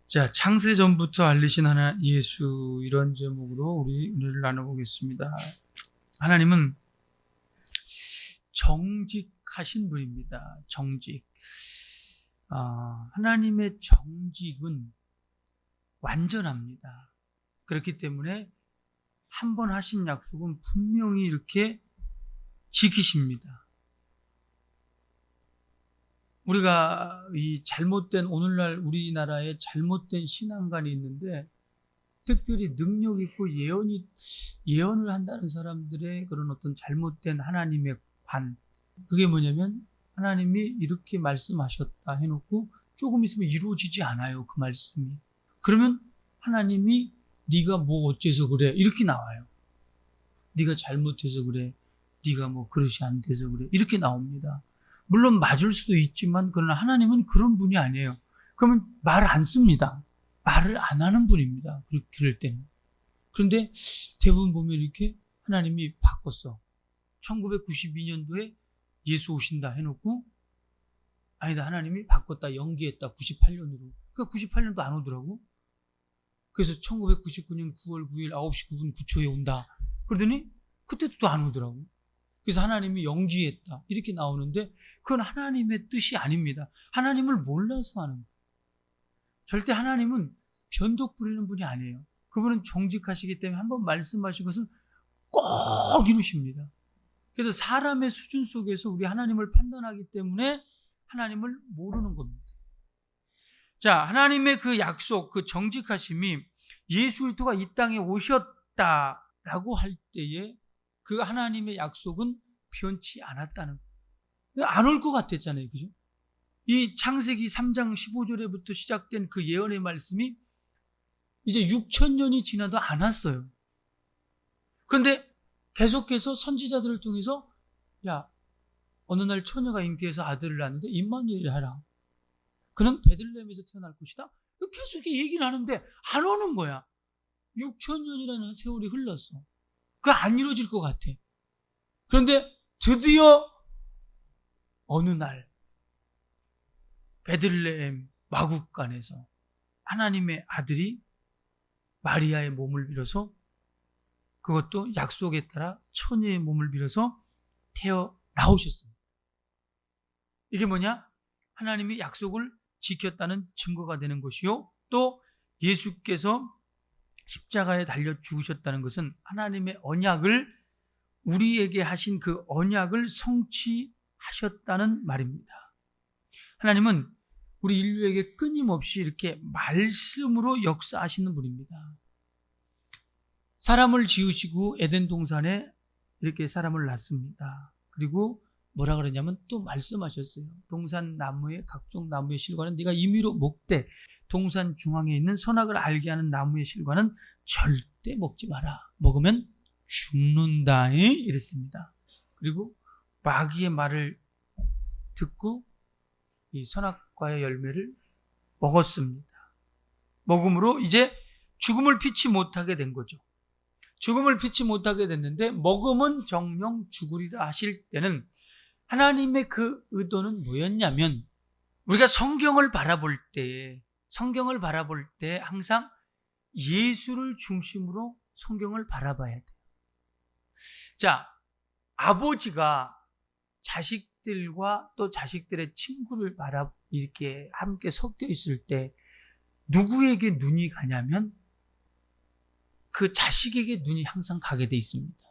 자, 창세전부터 알리신 하나 예수, 이런 제목으로 우리 은혜를 나눠보겠습니다. 하나님은 정직하신 분입니다. 정직. 하나님의 정직은 완전합니다. 그렇기 때문에 한 번 하신 약속은 분명히 이렇게 지키십니다. 우리가 이 잘못된, 오늘날 우리나라에 잘못된 신앙관이 있는데, 특별히 능력 있고 예언을 한다는 사람들의 그런 어떤 잘못된 하나님의 관, 그게 뭐냐면 하나님이 이렇게 말씀하셨다 해놓고 조금 있으면 이루어지지 않아요, 그 말씀이. 그러면 하나님이 네가 뭐 어째서 그래, 이렇게 나와요. 네가 잘못해서 그래, 네가 뭐 그릇이 안 돼서 그래, 이렇게 나옵니다. 물론 맞을 수도 있지만, 그러나 하나님은 그런 분이 아니에요. 그러면 말을 안 씁니다. 말을 안 하는 분입니다. 그럴 때는. 그런데 대부분 보면 이렇게 하나님이 바꿨어. 1992년도에 예수 오신다 해놓고, 아니다, 하나님이 바꿨다, 연기했다, 98년으로. 그러니까 98년도 안 오더라고. 그래서 1999년 9월 9일 9시 9분 9초에 온다. 그러더니 그때도 또 안 오더라고. 그래서 하나님이 연기했다, 이렇게 나오는데 그건 하나님의 뜻이 아닙니다. 하나님을 몰라서 하는 거예요. 절대 하나님은 변덕 부리는 분이 아니에요. 그분은 정직하시기 때문에 한번 말씀하신 것은 꼭 이루십니다. 그래서 사람의 수준 속에서 우리 하나님을 판단하기 때문에 하나님을 모르는 겁니다. 자, 하나님의 그 약속, 그 정직하심이 예수 그리스도가 이 땅에 오셨다라고 할 때에 그 하나님의 약속은 변치 않았다는 거예요. 안 올 것 같았잖아요, 그죠? 이 창세기 3장 15절에부터 시작된 그 예언의 말씀이 이제 6,000년이 지나도 안 왔어요. 그런데 계속해서 선지자들을 통해서, 야, 어느 날 처녀가 잉태해서 아들을 낳는데 임마누엘이 하라. 그는 베들레헴에서 태어날 것이다. 계속 이렇게 얘기를 하는데 안 오는 거야. 6,000년이라는 세월이 흘렀어. 그거 안 이루어질 것 같아. 그런데 드디어 어느 날 베들레헴 마국간에서 하나님의 아들이 마리아의 몸을 빌어서, 그것도 약속에 따라 처녀의 몸을 빌어서 태어나오셨습니다. 이게 뭐냐? 하나님이 약속을 지켰다는 증거가 되는 것이요, 또 예수께서 십자가에 달려 죽으셨다는 것은 하나님의 언약을, 우리에게 하신 그 언약을 성취하셨다는 말입니다. 하나님은 우리 인류에게 끊임없이 이렇게 말씀으로 역사하시는 분입니다. 사람을 지으시고 에덴 동산에 이렇게 사람을 낳습니다. 그리고 뭐라 그러냐면 또 말씀하셨어요. 동산 나무의 각종 나무의 실과는 네가 임의로 먹되 동산 중앙에 있는 선악을 알게 하는 나무의 실과는 절대 먹지 마라. 먹으면 죽는다, 이랬습니다. 그리고 마귀의 말을 듣고 이 선악과의 열매를 먹었습니다. 먹음으로 이제 죽음을 피치 못하게 된 거죠. 죽음을 피치 못하게 됐는데, 먹으면 정령 죽으리라 하실 때는 하나님의 그 의도는 뭐였냐면, 우리가 성경을 바라볼 때 항상 예수를 중심으로 성경을 바라봐야 돼요. 자, 아버지가 자식들과 또 자식들의 친구를 이렇게 함께 섞여 있을 때 누구에게 눈이 가냐면 그 자식에게 눈이 항상 가게 돼 있습니다.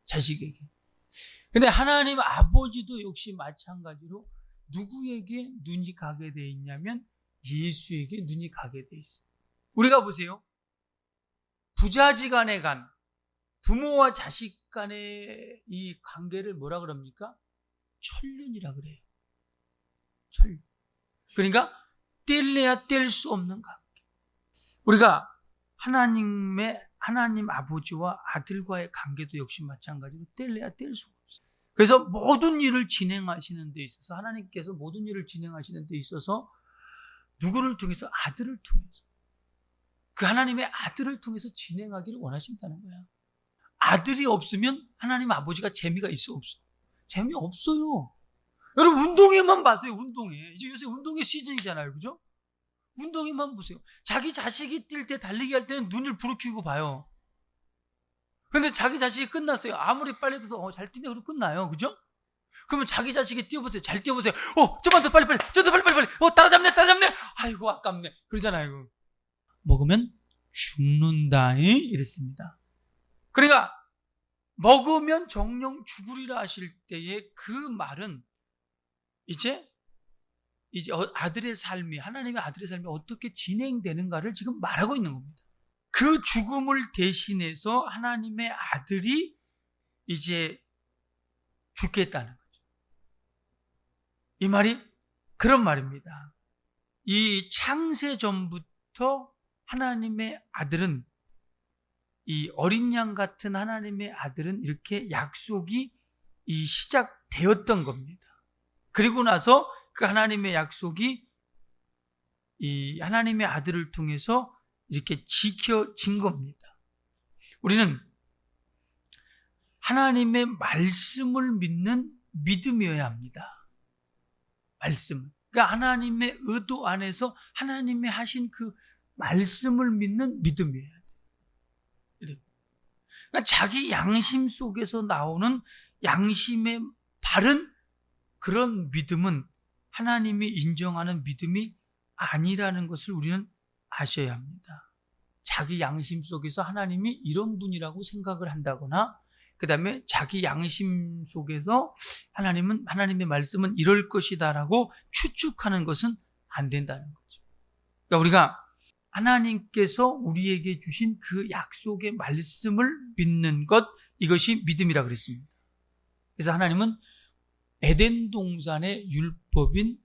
자식에게. 근데 하나님 아버지도 역시 마찬가지로 누구에게 눈이 가게 돼 있냐면 예수에게 눈이 가게 돼 있어요. 우리가 보세요. 부자지간에 간 부모와 자식 간의 이 관계를 뭐라 그럽니까? 천륜이라 그래요. 천륜. 그러니까 뗄래야 뗄 수 없는 관계. 우리가 하나님 아버지와 아들과의 관계도 역시 마찬가지로 뗄래야 뗄 수가 없어요. 그래서 모든 일을 진행하시는 데 있어서, 하나님께서 모든 일을 진행하시는 데 있어서 누구를 통해서? 아들을 통해서. 그 하나님의 아들을 통해서 진행하기를 원하신다는 거야. 아들이 없으면 하나님 아버지가 재미가 있어, 없어? 재미없어요. 여러분, 운동회만 봐세요. 운동회. 이제 요새 운동회 시즌이잖아요, 그죠? 운동회만 보세요. 자기 자식이 뛸 때, 달리기 할 때는 눈을 부르키고 봐요. 근데 자기 자식이 끝났어요. 아무리 빨리 해도 잘 뛰네 그러면 끝나요. 그죠? 그러면 자기 자식이 뛰어보세요. 잘 뛰어보세요. 좀만 더 빨리, 저도 빨리. 따라잡네. 아이고, 아깝네. 그러잖아요. 먹으면 죽는다. 이랬습니다. 그러니까 먹으면 정령 죽으리라 하실 때의 그 말은 이제 아들의 삶이, 하나님의 아들의 삶이 어떻게 진행되는가를 지금 말하고 있는 겁니다. 그 죽음을 대신해서 하나님의 아들이 이제 죽겠다는 거죠. 이 말이 그런 말입니다. 이 창세 전부터 하나님의 아들은, 이 어린 양 같은 하나님의 아들은 이렇게 약속이 시작되었던 겁니다. 그리고 나서 그 하나님의 약속이 이 하나님의 아들을 통해서 이렇게 지켜진 겁니다. 우리는 하나님의 말씀을 믿는 믿음이어야 합니다. 말씀. 그러니까 하나님의 의도 안에서 하나님의 하신 그 말씀을 믿는 믿음이어야 돼요. 그러니까 자기 양심 속에서 나오는 양심의 바른 그런 믿음은 하나님이 인정하는 믿음이 아니라는 것을 우리는 아셔야 합니다. 자기 양심 속에서 하나님이 이런 분이라고 생각을 한다거나, 그 다음에 자기 양심 속에서 하나님의 말씀은 이럴 것이다라고 추측하는 것은 안 된다는 거죠. 그러니까 우리가 하나님께서 우리에게 주신 그 약속의 말씀을 믿는 것, 이것이 믿음이라 그랬습니다. 그래서 하나님은 에덴 동산의 율법인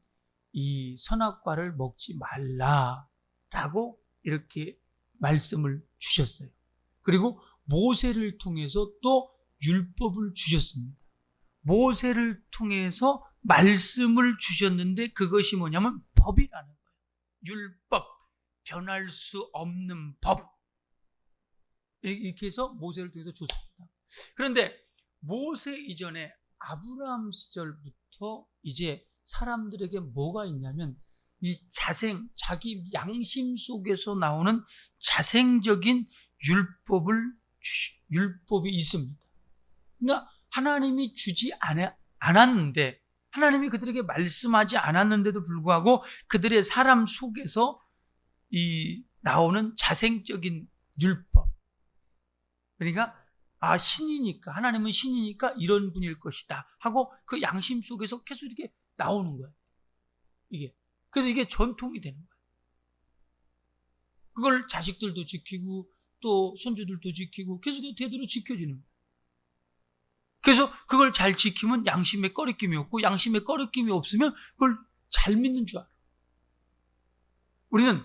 이 선악과를 먹지 말라라고 이렇게 말씀을 주셨어요. 그리고 모세를 통해서 또 율법을 주셨습니다. 모세를 통해서 말씀을 주셨는데 그것이 뭐냐면 법이라는 거예요. 율법, 변할 수 없는 법. 이렇게 해서 모세를 통해서 줬습니다. 그런데 모세 이전에 아브라함 시절부터 이제 사람들에게 뭐가 있냐면 이 자기 양심 속에서 나오는 자생적인 율법이 있습니다. 그러니까 하나님이 주지 않았는데, 하나님이 그들에게 말씀하지 않았는데도 불구하고 그들의 사람 속에서 나오는 자생적인 율법. 그러니까 신이니까, 하나님은 신이니까 이런 분일 것이다 하고 그 양심 속에서 계속 이렇게 나오는 거예요. 그래서 이게 전통이 되는 거예요. 그걸 자식들도 지키고 또 손주들도 지키고 계속 대대로 지켜지는 거예요. 그래서 그걸 잘 지키면 양심에 꺼리낌이 없고, 양심에 꺼리낌이 없으면 그걸 잘 믿는 줄 알아요. 우리는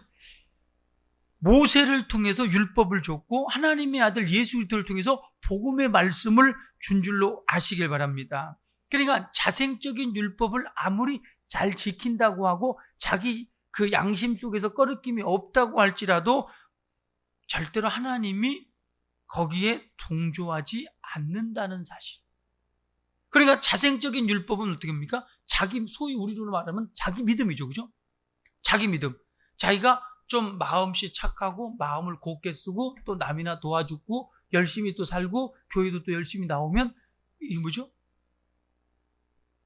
모세를 통해서 율법을 줬고 하나님의 아들 예수 그리스도를 통해서 복음의 말씀을 준 줄로 아시길 바랍니다. 그러니까 자생적인 율법을 아무리 잘 지킨다고 하고 자기 그 양심 속에서 꺼리낌이 없다고 할지라도 절대로 하나님이 거기에 동조하지 않는다는 사실. 그러니까 자생적인 율법은 어떻게 합니까? 소위 우리로 말하면 자기 믿음이죠. 그죠? 자기 믿음. 자기가 좀 마음씨 착하고 마음을 곱게 쓰고 또 남이나 도와주고 열심히 또 살고 교회도 또 열심히 나오면 이게 뭐죠?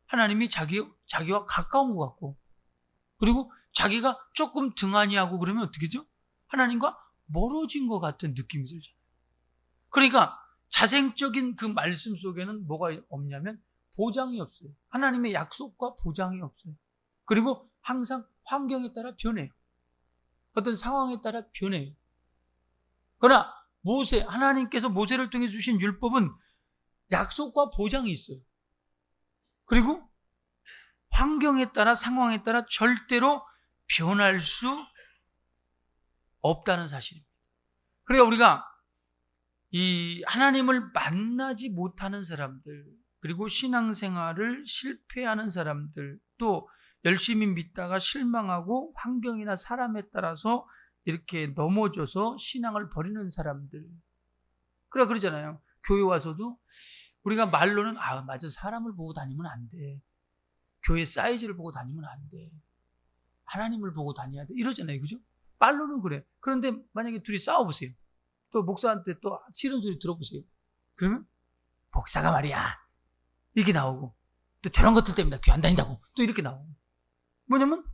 하나님이 자기와 가까운 것 같고, 그리고 자기가 조금 등한히 하고 그러면 어떻게 되죠? 하나님과 멀어진 것 같은 느낌이 들죠. 그러니까 자생적인 그 말씀 속에는 뭐가 없냐면 보장이 없어요. 하나님의 약속과 보장이 없어요. 그리고 항상 환경에 따라 변해요. 어떤 상황에 따라 변해요. 그러나 하나님께서 모세를 통해 주신 율법은 약속과 보장이 있어요. 그리고 환경에 따라, 상황에 따라 절대로 변할 수 없다는 사실입니다. 그러니까 우리가 이 하나님을 만나지 못하는 사람들, 그리고 신앙생활을 실패하는 사람들, 또 열심히 믿다가 실망하고 환경이나 사람에 따라서 이렇게 넘어져서 신앙을 버리는 사람들, 그러잖아요. 교회 와서도 우리가 말로는 맞아, 사람을 보고 다니면 안 돼, 교회 사이즈를 보고 다니면 안 돼, 하나님을 보고 다녀야 돼. 이러잖아요. 그죠? 말로는 그래. 그런데 만약에 둘이 싸워보세요. 또 목사한테 또 싫은 소리 들어보세요. 그러면 목사가 말이야. 이렇게 나오고 또 저런 것들 때문에 나 교회 안 다닌다고 또 이렇게 나오고. 뭐냐면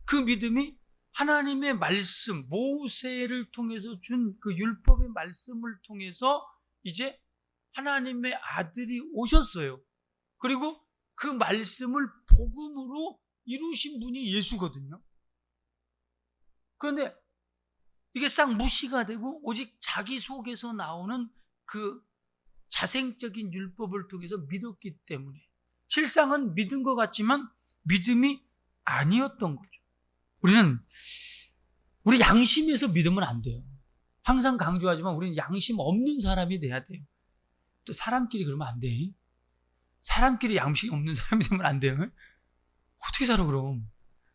그 믿음이 하나님의 말씀, 모세를 통해서 준 그 율법의 말씀을 통해서 이제 하나님의 아들이 오셨어요. 그리고 그 말씀을 복음으로 이루신 분이 예수거든요. 그런데 이게 싹 무시가 되고 오직 자기 속에서 나오는 그 자생적인 율법을 통해서 믿었기 때문에 실상은 믿은 것 같지만 믿음이 아니었던 거죠. 우리 양심에서 믿으면 안 돼요. 항상 강조하지만 우리는 양심 없는 사람이 돼야 돼요. 또 사람끼리 그러면 안 돼. 사람끼리 양심 없는 사람이 되면 안 돼요. 어떻게 살아 그럼?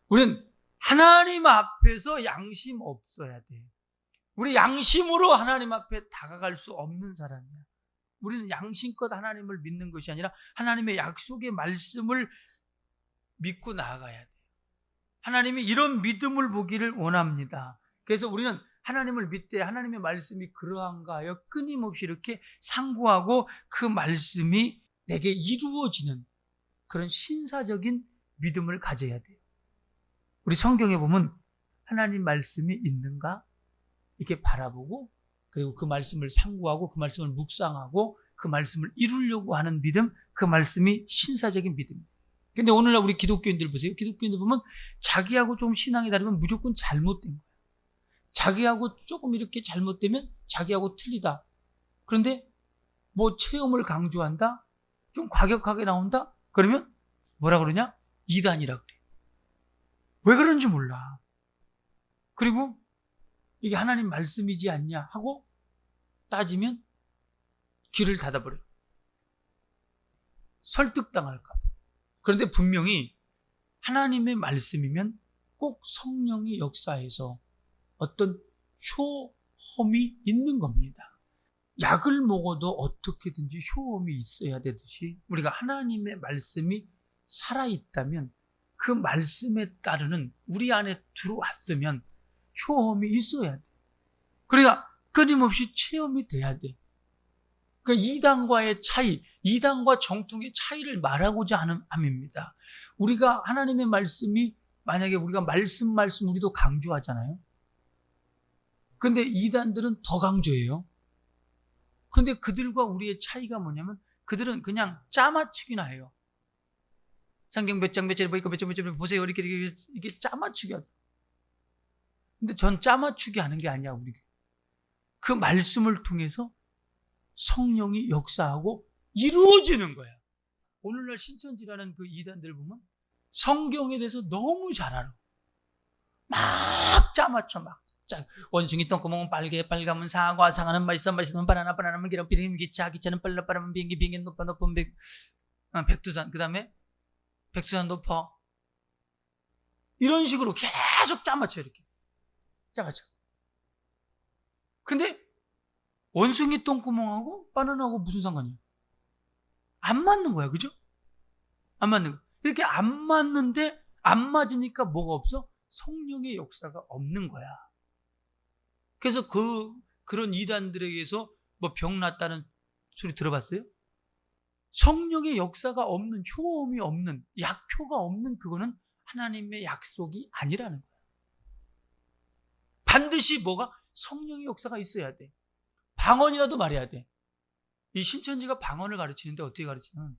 우리는 하나님 앞에서 양심 없어야 돼. 우리 양심으로 하나님 앞에 다가갈 수 없는 사람이야. 우리는 양심껏 하나님을 믿는 것이 아니라 하나님의 약속의 말씀을 믿고 나아가야 돼. 하나님이 이런 믿음을 보기를 원합니다. 그래서 우리는 하나님을 믿되 하나님의 말씀이 그러한가 하여 끊임없이 이렇게 상고하고 그 말씀이 내게 이루어지는 그런 신사적인 믿음을 가져야 돼요. 우리 성경에 보면 하나님 말씀이 있는가 이렇게 바라보고 그리고 그 말씀을 상고하고 그 말씀을 묵상하고 그 말씀을 이루려고 하는 믿음, 그 말씀이 신사적인 믿음입니다. 근데 오늘날 우리 기독교인들 보세요. 기독교인들 보면 자기하고 좀 신앙이 다르면 무조건 잘못된 거예요. 자기하고 조금 이렇게 잘못되면 자기하고 틀리다. 그런데 뭐 체험을 강조한다? 좀 과격하게 나온다? 그러면 뭐라 그러냐? 이단이라 그래. 왜 그런지 몰라. 그리고 이게 하나님 말씀이지 않냐 하고 따지면 귀를 닫아버려요. 설득당할까 봐. 그런데 분명히 하나님의 말씀이면 꼭 성령이 역사해서 어떤 효험이 있는 겁니다. 약을 먹어도 어떻게든지 효험이 있어야 되듯이 우리가 하나님의 말씀이 살아있다면 그 말씀에 따르는 우리 안에 들어왔으면 효험이 있어야 돼. 그러니까 끊임없이 체험이 돼야 돼. 그러니까 이단과의 차이, 이단과 정통의 차이를 말하고자 하는 함입니다. 우리가 하나님의 말씀이 만약에 우리가 말씀 우리도 강조하잖아요. 그런데 이단들은 더 강조해요. 그런데 그들과 우리의 차이가 뭐냐면 그들은 그냥 짜맞추기나 해요. 성경 몇 장 몇 절에 보니까 몇 장 보세요. 이게 짜맞추기 하죠. 근데 전 짜맞추기 하는 게 아니야, 우리. 그 말씀을 통해서 성령이 역사하고 이루어지는 거야. 오늘날 신천지라는 그 이단들 보면 성경에 대해서 너무 잘 알아. 막 짜맞춰, 막. 원숭이 똥구멍은 빨개, 빨가면 사과, 사과는 맛있으면 바나나, 바나나면 기름, 기차는 빨라, 빠르면 비행기, 높은 백두산, 그 다음에 백두산 높아. 이런 식으로 계속 짜맞춰, 이렇게. 짜맞춰. 근데 원숭이 똥구멍하고 바나나하고 무슨 상관이야? 안 맞는 거야, 그죠? 안 맞는 거. 이렇게 안 맞는데 안 맞으니까 뭐가 없어? 성령의 역사가 없는 거야. 그래서 그런 이단들에게서 뭐 병 났다는 소리 들어봤어요? 성령의 역사가 없는, 효험이 없는, 약효가 없는 그거는 하나님의 약속이 아니라는 거야. 반드시 뭐가? 성령의 역사가 있어야 돼. 방언이라도 말해야 돼. 이 신천지가 방언을 가르치는데 어떻게 가르치냐면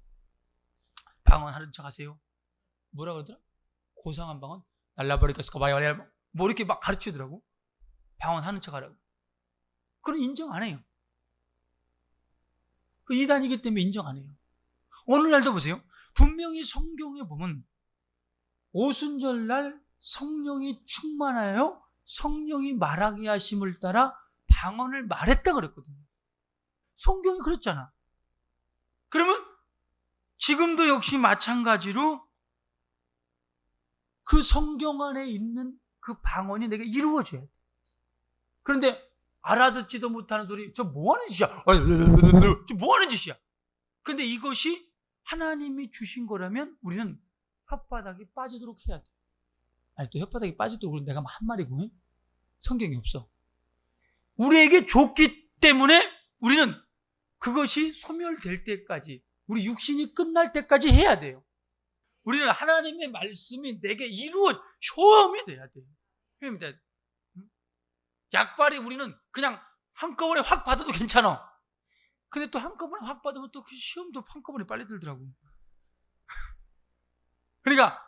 방언 하는 척 하세요. 뭐라 그러더라? 고상한 방언? 날라버리겠어. 뭐 이렇게 막 가르치더라고. 방언 하는 척 하라고. 그건 인정 안 해요. 그 이단이기 때문에 인정 안 해요. 오늘날도 보세요. 분명히 성경에 보면 오순절날 성령이 충만하여 성령이 말하게 하심을 따라 방언을 말했다 그랬거든요. 성경이 그랬잖아. 그러면 지금도 역시 마찬가지로 그 성경 안에 있는 그 방언이 내게 이루어져야 돼. 그런데 알아듣지도 못하는 소리, 저 뭐하는 짓이야? 저 뭐하는 짓이야? 그런데 이것이 하나님이 주신 거라면 우리는 혓바닥에 빠지도록 해야 돼. 아니 또 혓바닥이 빠지도록 그런 내가 한 말이고 성경이 없어. 우리에게 줬기 때문에 우리는 그것이 소멸될 때까지, 우리 육신이 끝날 때까지 해야 돼요. 우리는 하나님의 말씀이 내게 효험이 돼야 돼요. 효험이 돼야 돼요. 약발이 우리는 그냥 한꺼번에 확 받아도 괜찮아. 근데 또 한꺼번에 확 받으면 또 그 시험도 한꺼번에 빨리 들더라고. 그러니까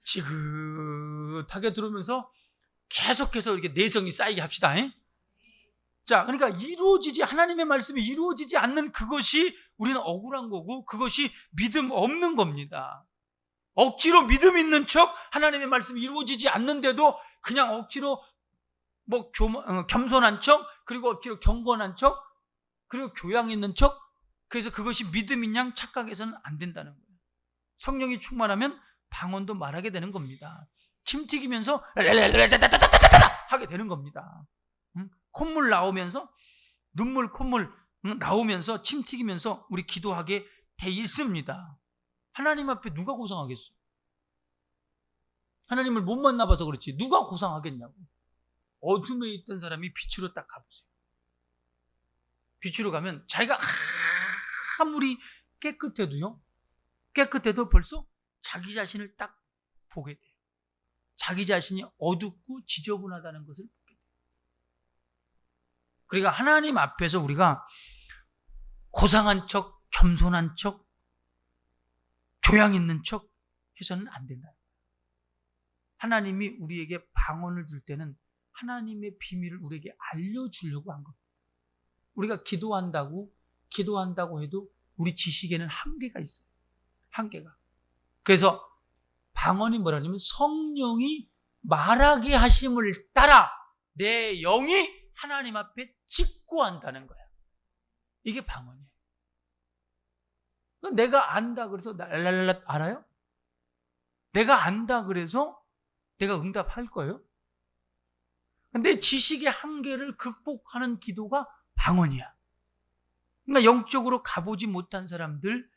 지긋하게 들어오면서 계속해서 이렇게 내성이 쌓이게 합시다. 자, 그러니까 하나님의 말씀이 이루어지지 않는 그것이 우리는 억울한 거고, 그것이 믿음 없는 겁니다. 억지로 믿음 있는 척 하나님의 말씀이 이루어지지 않는데도 그냥 억지로 겸손한 척, 그리고 억지로 경건한 척, 그리고 교양 있는 척, 그래서 그것이 믿음인 양 착각해서는 안 된다는 거예요. 성령이 충만하면 방언도 말하게 되는 겁니다. 침 튀기면서 하게 되는 겁니다. 콧물 나오면서, 콧물 나오면서 침 튀기면서 우리 기도하게 돼 있습니다. 하나님 앞에 누가 고상하겠어? 하나님을 못 만나봐서 그렇지 누가 고상하겠냐고. 어둠에 있던 사람이 빛으로 딱 가보세요. 빛으로 가면 자기가 아무리 깨끗해도 벌써 자기 자신을 딱 보게 돼요. 자기 자신이 어둡고 지저분하다는 것을 보게 돼요. 그러니까 하나님 앞에서 우리가 고상한 척, 겸손한 척, 교양 있는 척 해서는 안 된다. 하나님이 우리에게 방언을 줄 때는 하나님의 비밀을 우리에게 알려주려고 한 겁니다. 우리가 기도한다고 해도 우리 지식에는 한계가 있어요. 한계가. 그래서 방언이 뭐라냐면 성령이 말하게 하심을 따라 내 영이 하나님 앞에 직구한다는 거야. 이게 방언이에요. 내가 안다 그래서 랄랄랄 알아요? 내가 안다 그래서 내가 응답할 거예요? 근데 지식의 한계를 극복하는 기도가 방언이야. 그러니까 영적으로 가보지 못한 사람들,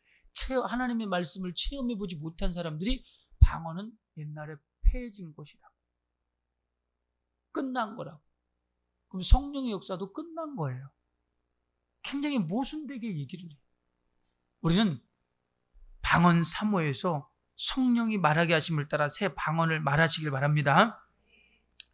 하나님의 말씀을 체험해보지 못한 사람들이 방언은 옛날에 폐해진 것이다. 끝난 거라고. 그럼 성령의 역사도 끝난 거예요. 굉장히 모순되게 얘기를 해요. 우리는 방언 사모에서 성령이 말하게 하심을 따라 새 방언을 말하시길 바랍니다.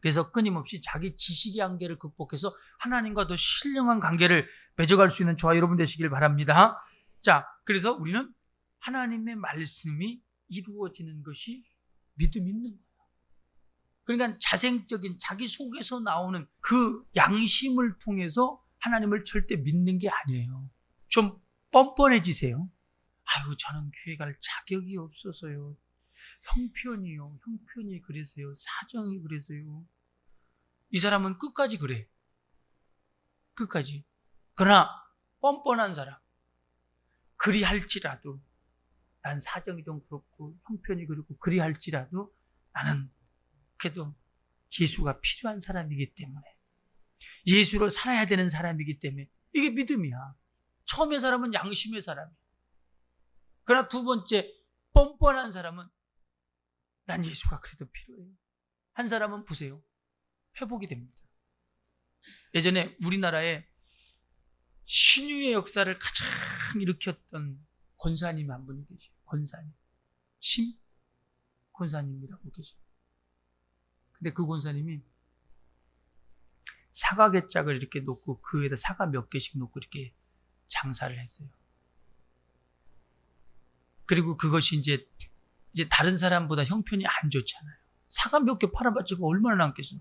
그래서 끊임없이 자기 지식의 한계를 극복해서 하나님과 더 신령한 관계를 맺어갈 수 있는 저와 여러분 되시길 바랍니다. 자, 그래서 우리는 하나님의 말씀이 이루어지는 것이 믿음 있는 거예요. 그러니까 자생적인 자기 속에서 나오는 그 양심을 통해서 하나님을 절대 믿는 게 아니에요. 좀 뻔뻔해지세요. 아유, 저는 교회 갈 자격이 없어서요. 형편이 그래서요. 사정이 그래서요. 이 사람은 끝까지 그래. 끝까지. 그러나 뻔뻔한 사람, 그리할지라도 난 사정이 좀 그렇고 형편이 그렇고 그리할지라도 나는 그래도 예수가 필요한 사람이기 때문에, 예수로 살아야 되는 사람이기 때문에, 이게 믿음이야. 처음의 사람은 양심의 사람이야. 그러나 두 번째 뻔뻔한 사람은 난 예수가 그래도 필요해요. 한 사람은 보세요. 회복이 됩니다. 예전에 우리나라에 신유의 역사를 가장 일으켰던 권사님 한 분이 계세요. 권사님. 권사님이라고 계세요. 근데 그 권사님이 사과개짝을 이렇게 놓고 그 위에다 사과 몇 개씩 놓고 이렇게 장사를 했어요. 그리고 그것이 이제 다른 사람보다 형편이 안 좋잖아요. 사과 몇 개 팔아봤자고 얼마나 남겠어요.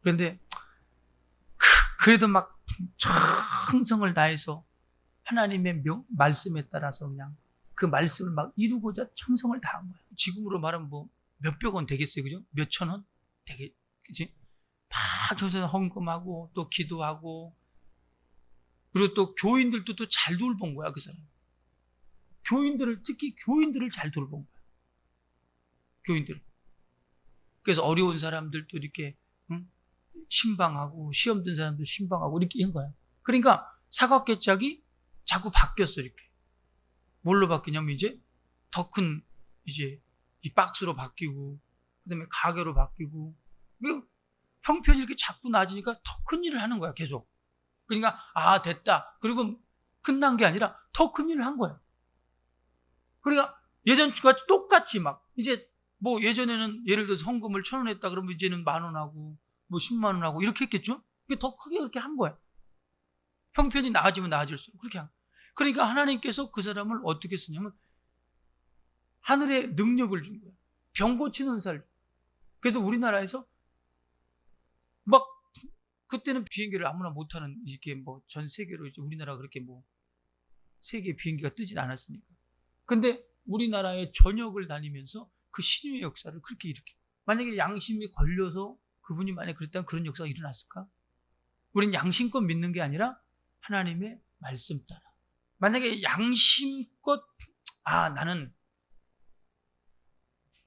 그런데 그래도 막 충성을 다해서 하나님의 말씀에 따라서 그냥 그 말씀을 막 이루고자 충성을 다한 거예요. 지금으로 말하면 뭐 몇백 원 되겠어요, 그죠? 몇천 원 그지? 막 저서 헌금하고 또 기도하고, 그리고 또 교인들도 또 잘 돌본 거야, 그 사람. 특히 교인들을 잘 돌본 거야. 교인들. 그래서 어려운 사람들도 이렇게 신방하고, 시험 든 사람도 신방하고 이렇게 한 거야. 그러니까 사각개짝이 자꾸 바뀌었어, 이렇게. 뭘로 바뀌냐면 이제 더 큰 이제 이 박스로 바뀌고, 그다음에 가게로 바뀌고, 형편이 이렇게 자꾸 나아지니까 더 큰 일을 하는 거야, 계속. 그러니까 됐다. 그리고 끝난 게 아니라 더 큰 일을 한 거야. 그러니까 예전과 똑같이 막 이제 뭐 예전에는 예를 들어서 헌금을 1,000원 했다 그러면 이제는 10,000원 하고 뭐 10만 원 하고 이렇게 했겠죠? 더 크게 그렇게 한 거야. 형편이 나아지면 나아질수록 그렇게 한 거야. 그러니까 하나님께서 그 사람을 어떻게 쓰냐면 하늘의 능력을 준 거야. 병 고치는 은사를. 그래서 우리나라에서 막 그때는 비행기를 아무나 못하는 이렇게 뭐 전 세계로 이제 우리나라가 그렇게 뭐 세계 비행기가 뜨진 않았으니까. 근데 우리나라의 전역을 다니면서 그 신유의 역사를 그렇게 일으켜. 만약에 양심이 걸려서 그분이 만약에 그랬다면 그런 역사가 일어났을까? 우린 양심껏 믿는 게 아니라 하나님의 말씀 따라. 만약에 양심껏 나는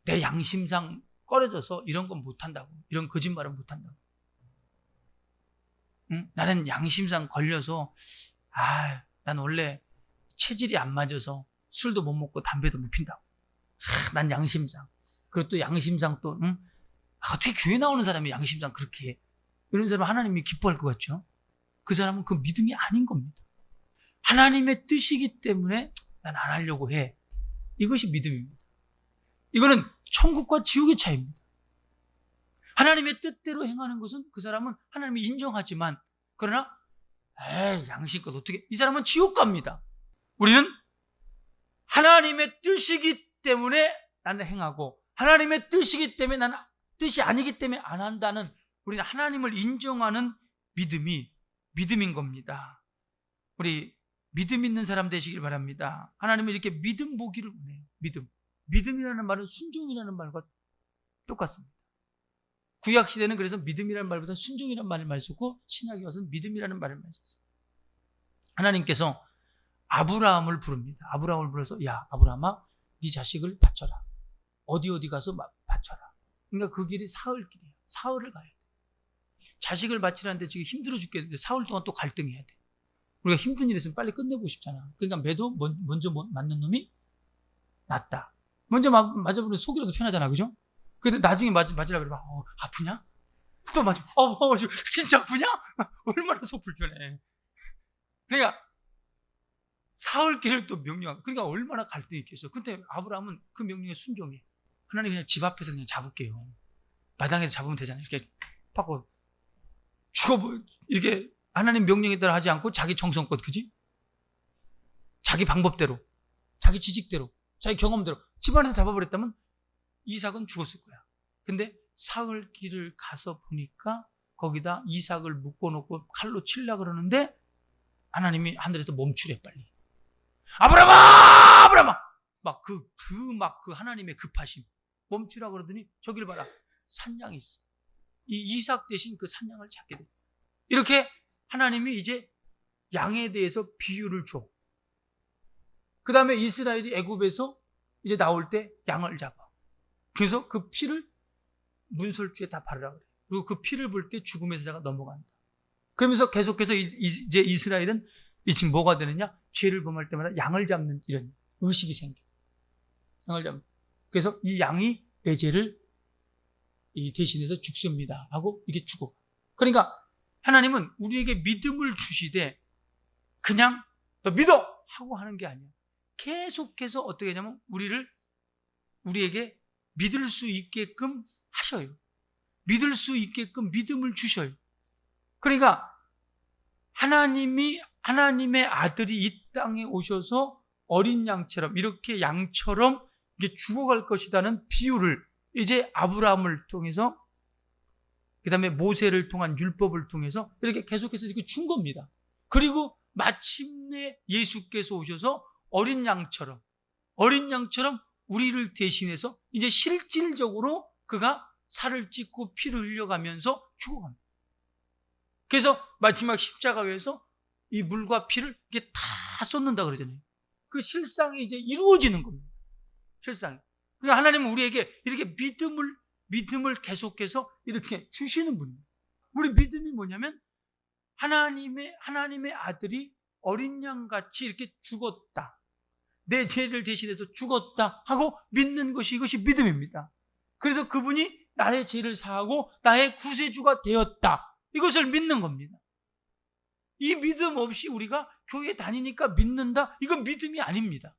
내 양심상 꺼려져서 이런 건 못한다고, 이런 거짓말은 못한다고. 나는 양심상 걸려서 난 원래 체질이 안 맞아서 술도 못 먹고 담배도 못 핀다고. 난 양심상. 그리고 또 양심상 또 어떻게 교회 나오는 사람이 양심상 그렇게 해? 이런 사람 하나님이 기뻐할 것 같죠? 그 사람은 그 믿음이 아닌 겁니다. 하나님의 뜻이기 때문에 난 안 하려고 해. 이것이 믿음입니다. 이거는 천국과 지옥의 차이입니다. 하나님의 뜻대로 행하는 것은 그 사람은 하나님이 인정하지만, 그러나 양심껏 어떻게, 이 사람은 지옥 갑니다. 우리는 하나님의 뜻이기 때문에 나는 행하고, 하나님의 뜻이기 때문에 나는 뜻이 아니기 때문에 안 한다는, 우리는 하나님을 인정하는 믿음이 믿음인 겁니다. 우리 믿음 있는 사람 되시길 바랍니다. 하나님은 이렇게 믿음 보기를 원해요. 믿음이라는 말은 순종이라는 말과 똑같습니다. 구약시대는 그래서 믿음이라는 말보다 순종이라는 말을 많이 썼고, 신약에 와서는 믿음이라는 말을 많이 썼어요. 하나님께서 아브라함을 부릅니다. 아브라함을 불러서 아브라함아, 네 자식을 바쳐라. 어디 가서 바쳐라. 그러니까 그 길이 사흘길이에요. 사흘을 가야 돼. 자식을 바치라는데 지금 힘들어 죽겠는데 사흘 동안 또 갈등해야 돼. 우리가 힘든 일 있으면 빨리 끝내고 싶잖아. 그러니까 매도 먼저 맞는 놈이 낫다. 먼저 맞아보면 속이라도 편하잖아, 그죠? 근데 나중에 맞으려고 그러면 아프냐? 또 맞아. 진짜 아프냐? 얼마나 속 불편해. 그러니까 사흘길을 또 명령하고, 그러니까 얼마나 갈등이 있겠어. 근데 아브라함은 그 명령에 순종해. 하나님 그냥 집 앞에서 그냥 잡을게요. 마당에서 잡으면 되잖아요. 이렇게 파고 이렇게 하나님 명령에 따라 하지 않고 자기 정성껏, 그지? 자기 방법대로, 자기 지식대로, 자기 경험대로 집안에서 잡아버렸다면 이삭은 죽었을 거야. 근데 사흘 길을 가서 보니까 거기다 이삭을 묶어놓고 칼로 치려고 그러는데 하나님이 하늘에서 멈추래, 빨리. 아브라함아! 그 하나님의 급하심. 멈추라고 그러더니 저길 봐라. 산양이 있어. 이 이삭 대신 그 산양을 잡게 돼. 이렇게 하나님이 이제 양에 대해서 비유를 줘. 그 다음에 이스라엘이 애굽에서 이제 나올 때 양을 잡아. 그래서 그 피를 문설주에 다 바르라 그래. 그리고 그 피를 볼 때 죽음의 세자가 넘어간다. 그러면서 계속해서 이제 이스라엘은 지금 뭐가 되느냐? 죄를 범할 때마다 양을 잡는 이런 의식이 생겨. 양을 잡는. 그래서 이 양이 내 죄를 대신해서 죽습니다 하고 이게 죽어. 그러니까 하나님은 우리에게 믿음을 주시되 그냥 너 믿어! 하고 하는 게 아니야. 계속해서 어떻게 하냐면 우리에게 믿을 수 있게끔 하셔요. 믿을 수 있게끔 믿음을 주셔요. 그러니까 하나님의 아들이 이 땅에 오셔서 어린 양처럼, 이렇게 양처럼 이게 죽어갈 것이라는 비유를 이제 아브라함을 통해서, 그 다음에 모세를 통한 율법을 통해서 이렇게 계속해서 이렇게 준 겁니다. 그리고 마침내 예수께서 오셔서 어린 양처럼 우리를 대신해서 이제 실질적으로 그가 살을 찢고 피를 흘려가면서 죽어갑니다. 그래서 마지막 십자가에서 이 물과 피를 이게 다 쏟는다 그러잖아요. 그 실상이 이제 이루어지는 겁니다. 실상이. 그러니까 하나님은 우리에게 이렇게 믿음을 계속해서 이렇게 주시는 분입니다. 우리 믿음이 뭐냐면 하나님의 아들이 어린 양같이 이렇게 죽었다. 내 죄를 대신해서 죽었다 하고 믿는 것이, 이것이 믿음입니다. 그래서 그분이 나의 죄를 사하고 나의 구세주가 되었다, 이것을 믿는 겁니다. 이 믿음 없이 우리가 교회 다니니까 믿는다, 이건 믿음이 아닙니다.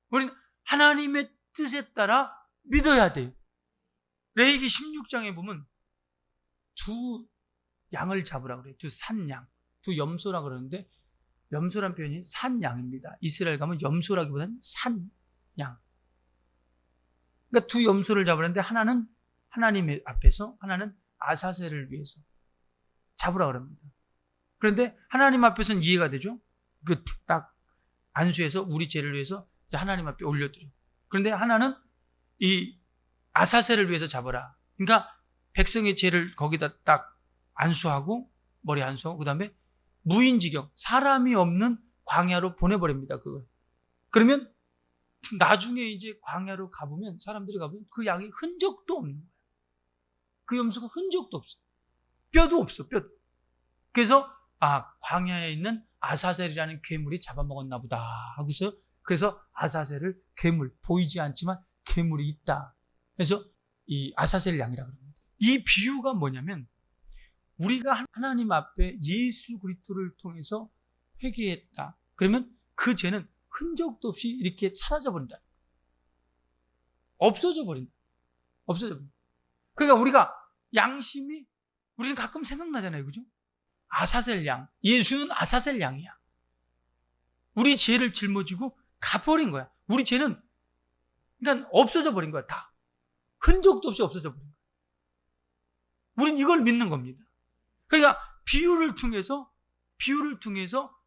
우리는 하나님의 뜻에 따라 믿어야 돼요. 레위기 16장에 보면 두 양을 잡으라 그래요. 두 산양, 두 염소라 그러는데, 염소란 표현이 산양입니다. 이스라엘 가면 염소라기보다는 산양. 그러니까 두 염소를 잡으는데 하나는 하나님 앞에서, 하나는 아사셀을 위해서 잡으라 그럽니다. 그런데 하나님 앞에서는 이해가 되죠. 그 딱 안수해서 우리 죄를 위해서 하나님 앞에 올려드려. 그런데 하나는 이 아사셀을 위해서 잡아라. 그러니까 백성의 죄를 거기다 딱 안수하고, 머리 안수하고, 그 다음에 무인지경, 사람이 없는 광야로 보내버립니다. 그걸. 그러면 나중에 이제 광야로 가보면, 사람들이 가보면 그 양이 흔적도 없는 거예요. 그 염소가 흔적도 없어. 뼈도 없어, 뼈도. 그래서 광야에 있는 아사셀이라는 괴물이 잡아먹었나 보다 하고서, 그래서 아사셀을 괴물, 보이지 않지만 괴물이 있다, 그래서 이 아사셀 양이라고 합니다. 이 비유가 뭐냐면, 우리가 하나님 앞에 예수 그리스도를 통해서 회개했다, 그러면 그 죄는 흔적도 없이 이렇게 사라져 버린다, 없어져 버린다. 그러니까 우리가 양심이, 우리는 가끔 생각나잖아요, 그죠? 아사셀 양, 예수는 아사셀 양이야. 우리 죄를 짊어지고 가버린 거야. 우리 죄는 그러니까 없어져 버린 거야. 다 흔적도 없이 없어져 버린 거야. 우린 이걸 믿는 겁니다. 그러니까 비유를 통해서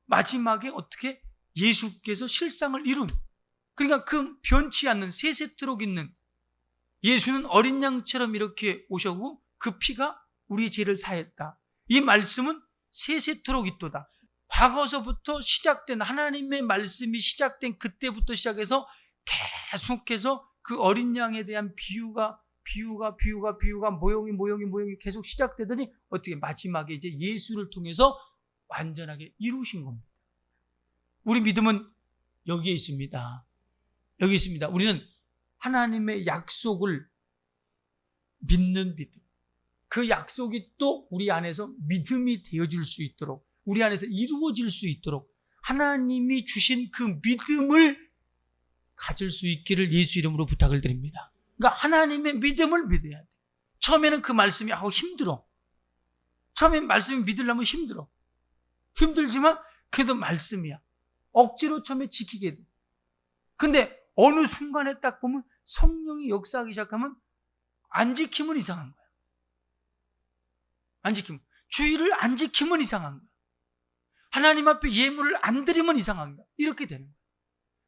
마지막에 어떻게 예수께서 실상을 이룬, 그러니까 그 변치 않는 세세토록 있는 예수는 어린 양처럼 이렇게 오셨고 그 피가 우리의 죄를 사했다, 이 말씀은 세세토록 있도다. 과거서부터 시작된, 하나님의 말씀이 시작된 그때부터 시작해서 계속해서 그 어린 양에 대한 비유가 모형이 계속 시작되더니 어떻게 마지막에 이제 예수를 통해서 완전하게 이루신 겁니다. 우리 믿음은 여기에 있습니다. 여기 있습니다. 우리는 하나님의 약속을 믿는 믿음, 그 약속이 또 우리 안에서 믿음이 되어질 수 있도록, 우리 안에서 이루어질 수 있도록 하나님이 주신 그 믿음을 가질 수 있기를 예수 이름으로 부탁을 드립니다. 그러니까 하나님의 믿음을 믿어야 돼. 처음에는 그 말씀이 힘들어. 처음에 말씀이 믿으려면 힘들지만 그래도 말씀이야. 억지로 처음에 지키게 돼. 근데 어느 순간에 딱 보면 성령이 역사하기 시작하면 안 지키면 이상한 거야. 주의를 안 지키면 이상한 거야. 하나님 앞에 예물을 안 드리면 이상한 거야. 이렇게 되는 거야.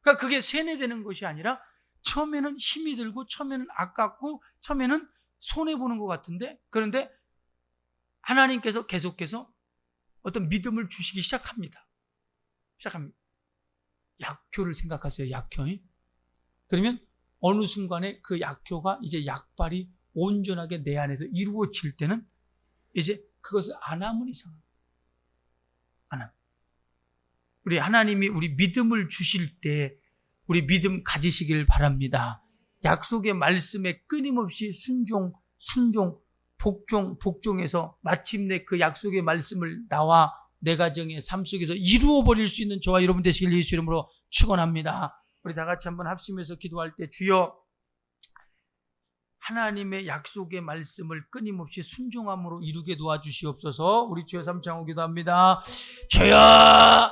그러니까 그게 세뇌되는 것이 아니라, 처음에는 힘이 들고, 처음에는 아깝고, 처음에는 손해보는 것 같은데, 그런데 하나님께서 계속해서 어떤 믿음을 주시기 시작합니다. 약효를 생각하세요. 약효. 그러면 어느 순간에 그 약효가 이제 약발이 온전하게 내 안에서 이루어질 때는 이제 그것을 안 하면 이상합니다. 우리 하나님이 우리 믿음을 주실 때 우리 믿음 가지시길 바랍니다. 약속의 말씀에 끊임없이 순종, 복종해서 마침내 그 약속의 말씀을 나와 내 가정의 삶 속에서 이루어버릴 수 있는 저와 여러분 되시길 예수 이름으로 축원합니다. 우리 다 같이 한번 합심해서 기도할 때, 주여, 하나님의 약속의 말씀을 끊임없이 순종함으로 이루게 도와주시옵소서. 우리 주여 삼창호 기도합니다. 주여!